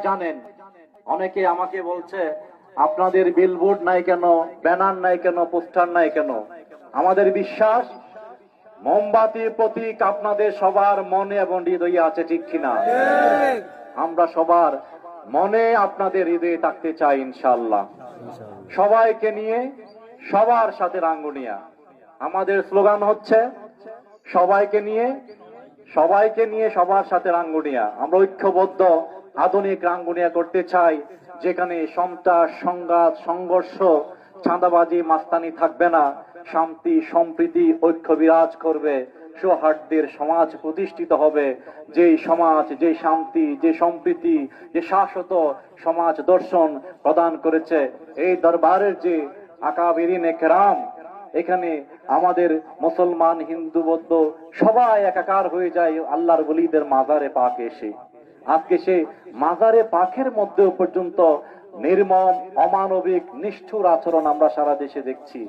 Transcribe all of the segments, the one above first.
জানেন, অনেকে আমাকে বলছে আপনাদের বিলবোর্ড নাই কেন, ব্যানার নাই কেন, পোস্টার নাই কেন। আমাদের বিশ্বাস মোমবাতির প্রতীক আপনাদের সবার মনে এবং হৃদয়ে আছে, ঠিক কিনা? আমরা সবার মনে আপনাদের হৃদয়ে থাকতে চাই ইনশাআল্লাহ। সবাইকে নিয়ে সবার সাথে রাঙ্গুনিয়া। আমাদের স্লোগান হচ্ছে সবাইকে নিয়ে সবার সাথে রাঙ্গুনিয়া। আমরা ঐক্যবদ্ধ আধুনিক রাঙ্গুনিয়া করতে চাই, যেখানে সন্ত্রাস, সংঘাত, সংঘর্ষ, চাঁদাবাজি, মাস্তানি থাকবে না। শান্তি, সম্প্রীতি, ঐক্য বিরাজ করবে। সৌহার্দ্যের সমাজ প্রতিষ্ঠিত হবে। যেই সমাজ, যে শান্তি, যে সম্প্রীতি, যে শাশ্বত সমাজ দর্শন প্রদান করেছে এই দরবারের যে আকাবিরিন একরাম, এখানে আমাদের মুসলমান, হিন্দু, বৌদ্ধ সবাই একাকার হয়ে যায় আল্লাহর ওলিদের মাজারে পাক এসে। আজকে সে মাজারে পাকের মধ্যেও পর্যন্ত নির্মম, অমানবিক, নিষ্ঠুর আচরণ আমরা সারা দেশে দেখছি।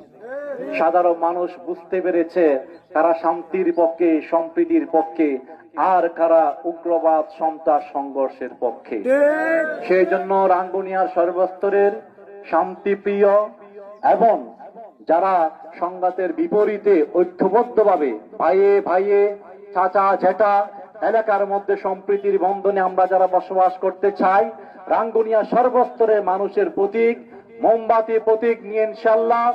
সাধারণ মানুষ বুঝতে পেরেছে কারা শান্তির পক্ষে, সম্প্রীতির পক্ষে, আর কারা উগ্রবাদ, সন্ত্রাস, সংঘর্ষের পক্ষে। সেই জন্য রাঙ্গুনিয়ার সর্বস্তরের শান্তিপ্রিয় এবং যারা সংঘাতের বিপরীতে ঐক্যবদ্ধভাবে ভাইয়ে ভাইয়ে, চাচা জেঠা, এলাকার মধ্যে সম্প্রীতির বন্ধনে আমরা যারা বসবাস করতে চাই, রাঙ্গুনিয়া সর্বস্তরের মানুষের প্রতীক মোমবাতি প্রতীক নিয়ে ইনশাআল্লাহ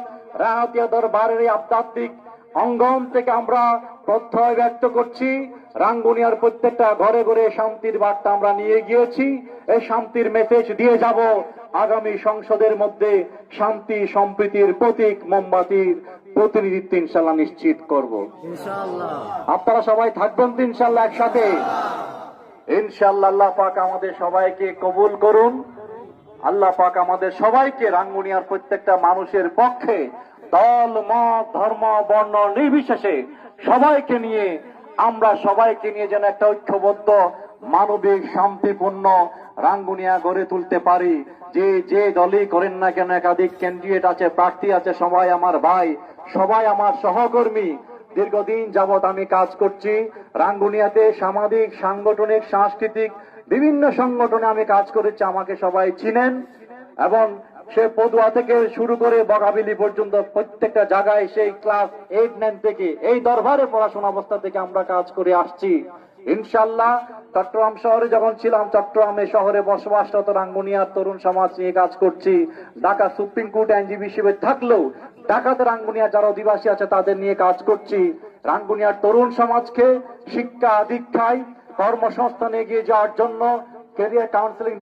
রাহাতিয়া দরবারের আধ্যাত্মিক অঙ্গন থেকে আমরা প্রত্যয় ব্যক্ত করছি। রাঙ্গুনিয়ার প্রত্যেকটা ঘরে ঘরে শান্তির বার্তা আমরা নিয়ে গিয়েছি। এই শান্তির মেসেজ দিয়ে যাব। আগামী সংসদের মধ্যে শান্তি, সম্প্রীতির প্রতীক মোমবাতির প্রতিনিধিত্ব ইনশাআল্লাহ নিশ্চিত করব। আপনারা সবাই থাকবেন তো ইনশাআল্লাহ একসাথে? ইনশাআল্লাহ আল্লাহ পাক আমাদের সবাইকে কবুল করুন। আল্লাহ পাক আমাদের সবাইকে রাঙ্গুনিয়ার প্রত্যেকটা মানুষের পক্ষে দল, মত, ধর্ম, বর্ণ নির্বিশেষে সবাইকে নিয়ে যেন একটা ঐক্যবদ্ধ, মানবিক, শান্তিপূর্ণ রাঙ্গুনিয়া গড়ে তুলতে পারি। যে দলই করেন না কেন, একাধিক ক্যান্ডিডেট আছে, প্রার্থী আছে, সবাই আমার ভাই, সবাই আমার সহকর্মী। দীর্ঘদিন যাবৎ আমি কাজ করছি রাঙ্গুনিয়াতে, সামাজিক, সাংগঠনিক, সাংস্কৃতিক বিভিন্ন সংগঠনে আমি কাজ করেছি। আমাকে সবাই চিনেন এবং সে পদুয়া থেকে শুরু করে বগাবিলি পর্যন্ত প্রত্যেকটা জায়গায় সেই ক্লাস 8-9 থেকে এই দরবারে পড়াশোনা অবস্থা থেকে আমরা কাজ করে আসছি। ইনশাআল্লাহ চট্টগ্রাম শহরে যখন ছিলাম, চট্টগ্রামে শহরে বসবাসরত রাঙ্গুনিয়ার তরুণ সমাজ নিয়ে কাজ করছি। ঢাকা সুপ্রিম কোর্ট আইনজীবী হিসেবে থাকলেও ঢাকাতে রাঙ্গুনিয়া যারা অধিবাসী আছে তাদের নিয়ে কাজ করছি। রাঙ্গুনিয়ার তরুণ সমাজকে শিক্ষা, দীক্ষায়, কর্মসংস্থানে এগিয়ে যাওয়ার জন্য ক্যারিয়ার কাউন্সেলিং